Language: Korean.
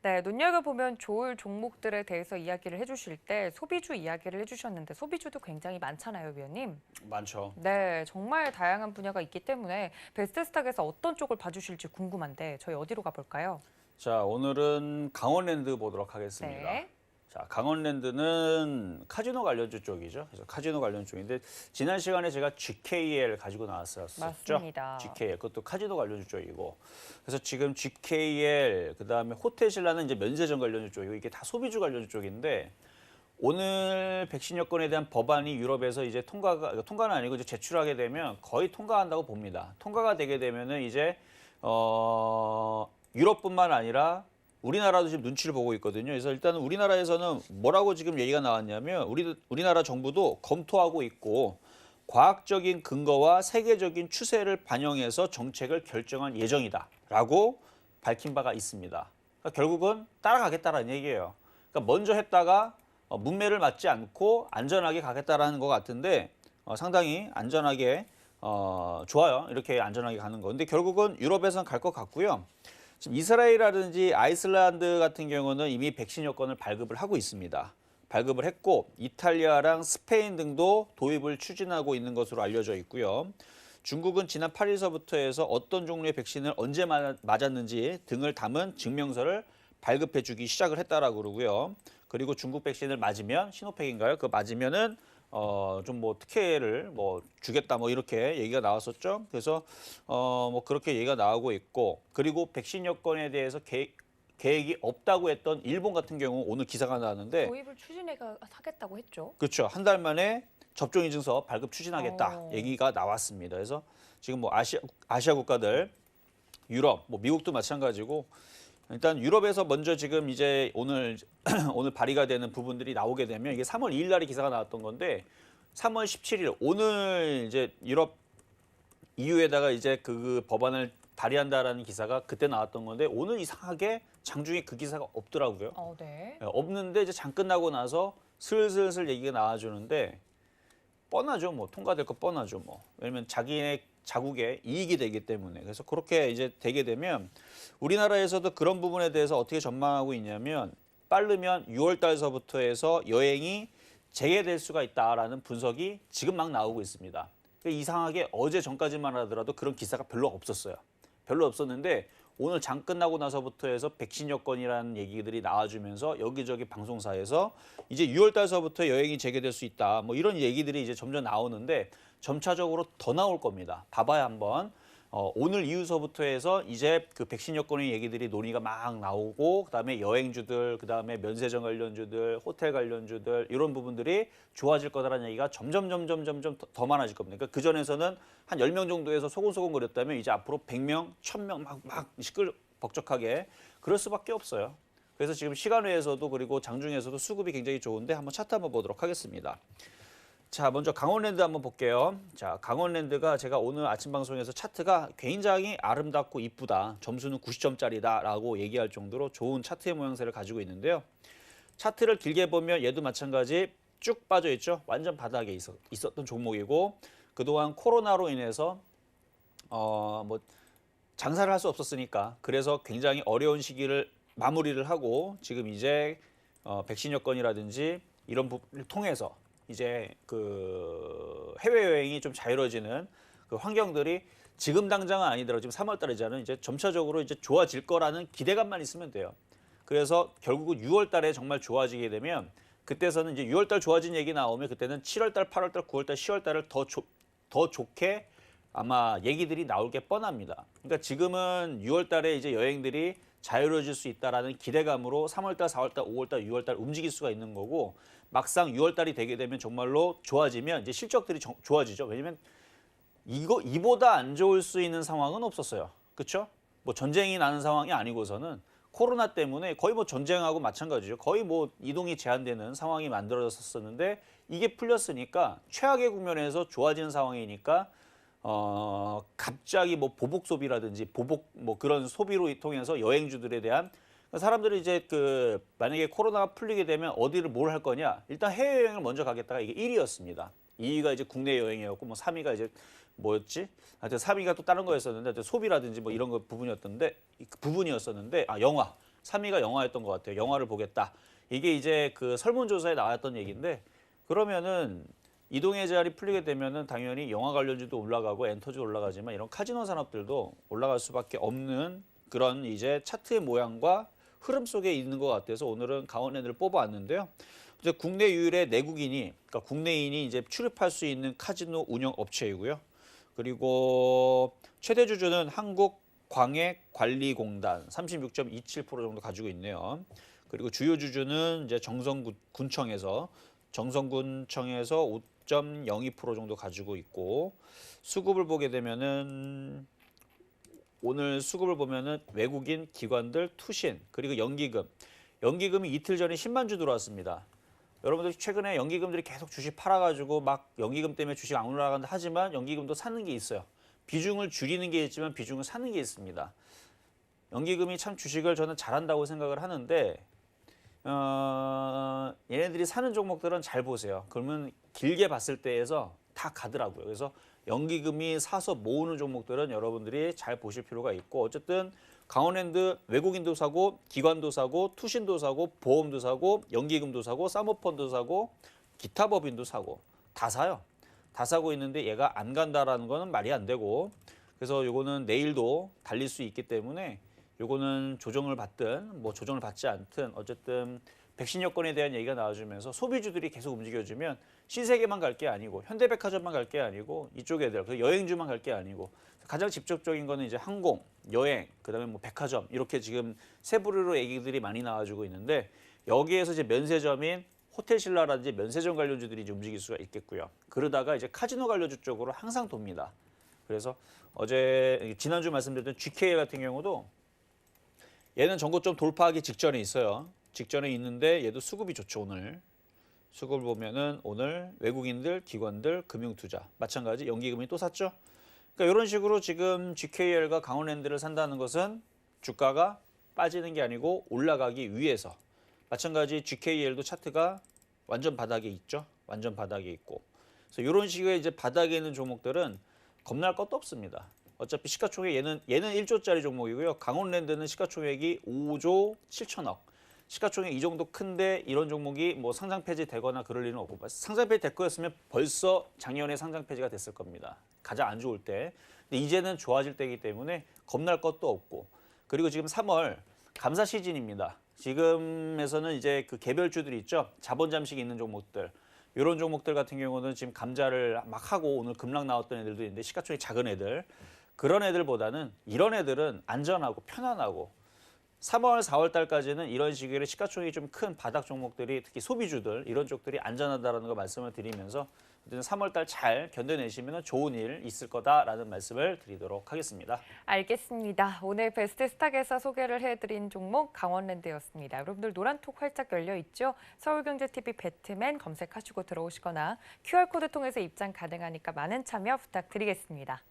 네, 눈여겨보면 좋을 종목들에 대해서 이야기를 해주실 때 소비주 이야기를 해주셨는데 소비주도 굉장히 많잖아요, 위원님. 많죠. 네, 정말 다양한 분야가 있기 때문에 베스트스탁에서 어떤 쪽을 봐주실지 궁금한데 저희 어디로 가볼까요? 자, 오늘은 강원랜드 보도록 하겠습니다. 네, 자, 강원랜드는 카지노 관련주 쪽이죠. 그래서 카지노 관련 쪽인데 지난 시간에 제가 GKL 가지고 나왔었죠. 맞습니다. GKL 그것도 카지노 관련주 쪽이고. 그래서 지금 GKL 그다음에 호텔신라는 이제 면세점 관련주 쪽이고 이게 다 소비주 관련주 쪽인데 오늘 백신 여권에 대한 법안이 유럽에서 이제 통과는 아니고 이제 제출하게 되면 거의 통과한다고 봅니다. 통과가 되게 되면은 이제 유럽뿐만 아니라 우리나라도 지금 눈치를 보고 있거든요. 그래서 일단은 우리나라에서는 뭐라고 지금 얘기가 나왔냐면 우리나라 정부도 검토하고 있고 과학적인 근거와 세계적인 추세를 반영해서 정책을 결정할 예정이다라고 밝힌 바가 있습니다. 그러니까 결국은 따라가겠다라는 얘기예요. 그러니까 먼저 했다가 문매를 맞지 않고 안전하게 가겠다라는 것 같은데 상당히 안전하게 좋아요. 이렇게 안전하게 가는 거. 근데 결국은 유럽에서는 갈 것 같고요. 지금 이스라엘이라든지 아이슬란드 같은 경우는 이미 백신 여권을 발급을 하고 있습니다. 발급을 했고 이탈리아랑 스페인 등도 도입을 추진하고 있는 것으로 알려져 있고요. 중국은 지난 8일서부터 해서 어떤 종류의 백신을 언제 맞았는지 등을 담은 증명서를 발급해 주기 시작을 했다라고 그러고요. 그리고 중국 백신을 맞으면 시노팩인가요? 그거 맞으면은 좀 뭐 특혜를 뭐 주겠다 뭐 이렇게 얘기가 나왔었죠. 그래서 뭐 그렇게 얘기가 나오고 있고 그리고 백신 여권에 대해서 계획이 없다고 했던 일본 같은 경우 오늘 기사가 나왔는데 도입을 하겠다고 했죠. 그렇죠. 한 달 만에 접종 인증서 발급 추진하겠다 어. 얘기가 나왔습니다. 그래서 지금 뭐 아시아 국가들 유럽 뭐 미국도 마찬가지고 일단 유럽에서 먼저 지금 이제 오늘 오늘 발의가 되는 부분들이 나오게 되면 이게 3월 2일 날에 기사가 나왔던 건데 3월 17일 오늘 이제 유럽 EU에다가 이제 그 법안을 발의한다라는 기사가 그때 나왔던 건데 오늘 이상하게 장중에 그 기사가 없더라고요. 네. 없는데 이제 장 끝나고 나서 슬슬 얘기가 나와주는데 뻔하죠. 뭐 통과될 거 뻔하죠. 뭐 왜냐면 자기네 자국에 이익이 되기 때문에 그래서 그렇게 이제 되게 되면 우리나라에서도 그런 부분에 대해서 어떻게 전망하고 있냐면 빠르면 6월 달서부터 해서 여행이 재개될 수가 있다라는 분석이 지금 막 나오고 있습니다. 이상하게 어제 전까지만 하더라도 그런 기사가 별로 없었어요. 별로 없었는데 오늘 장 끝나고 나서부터 해서 백신 여권이라는 얘기들이 나와주면서 여기저기 방송사에서 이제 6월 달서부터 여행이 재개될 수 있다. 뭐 이런 얘기들이 이제 점점 나오는데 점차적으로 더 나올 겁니다. 봐봐야 한번. 오늘 이후서부터 해서 이제 그 백신 여권의 얘기들이 논의가 막 나오고 그다음에 여행주들, 그다음에 면세점 관련주들, 호텔 관련주들 이런 부분들이 좋아질 거다라는 얘기가 점점 더 많아질 겁니다. 그러니까 그전에서는 한 10명 정도에서 소곤소곤 거렸다면 이제 앞으로 100명, 1000명 막 시끌벅적하게 그럴 수밖에 없어요. 그래서 지금 시간외에서도 그리고 장중에서도 수급이 굉장히 좋은데 한번 차트 한번 보도록 하겠습니다. 자, 먼저 강원랜드 한번 볼게요. 자, 강원랜드가 제가 오늘 아침 방송에서 차트가 굉장히 아름답고 이쁘다. 점수는 90점짜리다라고 얘기할 정도로 좋은 차트의 모양새를 가지고 있는데요. 차트를 길게 보면 얘도 마찬가지 쭉 빠져 있죠. 완전 바닥에 있었던 종목이고 그동안 코로나로 인해서 뭐 장사를 할 수 없었으니까 그래서 굉장히 어려운 시기를 마무리를 하고 지금 이제 백신 여건이라든지 이런 부분을 통해서 이제 그 해외여행이 좀 자유로워지는 그 환경들이 지금 당장은 아니더라도 지금 3월 달이잖아요. 이제 점차적으로 이제 좋아질 거라는 기대감만 있으면 돼요. 그래서 결국은 6월 달에 정말 좋아지게 되면 그때서는 이제 6월 달 좋아진 얘기 나오면 그때는 7월 달, 8월 달, 9월 달, 10월 달을 더 좋게 아마 얘기들이 나올 게 뻔합니다. 그러니까 지금은 6월 달에 이제 여행들이 자유로워질 수 있다라는 기대감으로 3월 달, 4월 달, 5월 달, 6월 달 움직일 수가 있는 거고 막상 6월 달이 되게 되면 정말로 좋아지면 이제 실적들이 좋아지죠. 왜냐면 이보다 안 좋을 수 있는 상황은 없었어요. 그렇죠? 뭐 전쟁이 나는 상황이 아니고서는 코로나 때문에 거의 뭐 전쟁하고 마찬가지죠. 거의 뭐 이동이 제한되는 상황이 만들어졌었는데 이게 풀렸으니까 최악의 국면에서 좋아지는 상황이니까 갑자기 뭐 보복 소비라든지 보복 뭐 그런 소비로 통해서 여행주들에 대한 사람들이 이제 그 만약에 코로나가 풀리게 되면 어디를 뭘 할 거냐? 일단 해외여행을 먼저 가겠다가 이게 1위였습니다. 2위가 이제 국내 여행이었고 뭐 3위가 이제 뭐였지? 하여튼 3위가 또 다른 거였었는데 소비라든지 뭐 이런 거 부분이었는데 영화. 3위가 영화였던 것 같아요. 영화를 보겠다. 이게 이제 그 설문조사에 나왔던 얘기인데 그러면은 이동의 제한이 풀리게 되면은 당연히 영화 관련주도 올라가고 엔터주 올라가지만 이런 카지노 산업들도 올라갈 수밖에 없는 그런 이제 차트의 모양과 흐름 속에 있는 것 같아서 오늘은 강원랜드를 뽑아왔는데요. 이제 국내 유일의 내국인이, 그러니까 국내인이 이제 출입할 수 있는 카지노 운영 업체이고요. 그리고 최대 주주는 한국광역관리공단 36.27% 정도 가지고 있네요. 그리고 주요 주주는 이제 정성군청에서 5.02% 정도 가지고 있고 수급을 보게 되면은 오늘 수급을 보면은 외국인 기관들 투신 그리고 연기금이 이틀 전에 10만 주 들어왔습니다. 여러분들 최근에 연기금들이 계속 주식 팔아가지고 막 연기금 때문에 주식 안 올라간다 하지만 연기금도 사는 게 있어요. 비중을 줄이는 게 있지만 비중을 사는 게 있습니다. 연기금이 참 주식을 저는 잘한다고 생각을 하는데 얘네들이 사는 종목들은 잘 보세요. 그러면 길게 봤을 때에서 다 가더라고요. 그래서 연기금이 사서 모으는 종목들은 여러분들이 잘 보실 필요가 있고 어쨌든 강원랜드 외국인도 사고 기관도 사고 투신도 사고 보험도 사고 연기금도 사고 사모펀도 사고 기타 법인도 사고 다 사요. 다 사고 있는데 얘가 안 간다라는 거는 말이 안 되고 그래서 요거는 내일도 달릴 수 있기 때문에 요거는 조정을 받든 뭐 조정을 받지 않든 어쨌든 백신 여건에 대한 얘기가 나와주면서 소비주들이 계속 움직여주면 신세계만 갈 게 아니고 현대백화점만 갈 게 아니고 이쪽 애들 그 여행주만 갈 게 아니고 가장 직접적인 거는 이제 항공, 여행, 그다음에 뭐 백화점 이렇게 지금 세 부류로 얘기들이 많이 나와주고 있는데 여기에서 이제 면세점인 호텔신라라든지 면세점 관련주들이 이제 움직일 수가 있겠고요. 그러다가 이제 카지노 관련주 쪽으로 항상 돕니다. 그래서 어제 지난주 말씀드렸던 GK 같은 경우도 얘는 전고점 돌파하기 직전에 있어요. 직전에 있는데 얘도 수급이 좋죠. 오늘 수급을 보면은 오늘 외국인들, 기관들, 금융투자 마찬가지 연기금이 또 샀죠. 그러니까 이런 식으로 지금 GKL과 강원랜드를 산다는 것은 주가가 빠지는 게 아니고 올라가기 위해서 마찬가지 GKL도 차트가 완전 바닥에 있죠. 완전 바닥에 있고 그래서 이런 식의 이제 바닥에 있는 종목들은 겁날 것도 없습니다. 어차피 시가총액 얘는 1조짜리 종목이고요. 강원랜드는 시가총액이 5조 7천억. 시가총액 이 정도 큰데 이런 종목이 뭐 상장 폐지되거나 그럴 일은 없고 상장 폐지 될 거였으면 벌써 작년에 상장 폐지가 됐을 겁니다. 가장 안 좋을 때. 근데 이제는 좋아질 때이기 때문에 겁날 것도 없고 그리고 지금 3월 감사 시즌입니다. 지금에서는 이제 그 개별주들이 있죠. 자본 잠식이 있는 종목들. 이런 종목들 같은 경우는 지금 감자를 막 하고 오늘 급락 나왔던 애들도 있는데 시가총액 작은 애들. 그런 애들보다는 이런 애들은 안전하고 편안하고 3월, 4월 달까지는 이런 시기에 시가총액이 좀 큰 바닥 종목들이 특히 소비주들 이런 쪽들이 안전하다라는 거 말씀을 드리면서 3월 달 잘 견뎌내시면 좋은 일 있을 거다라는 말씀을 드리도록 하겠습니다. 알겠습니다. 오늘 베스트 스탁에서 소개를 해드린 종목 강원랜드였습니다. 여러분들 노란톡 활짝 열려 있죠? 서울경제TV 배트맨 검색하시고 들어오시거나 QR코드 통해서 입장 가능하니까 많은 참여 부탁드리겠습니다.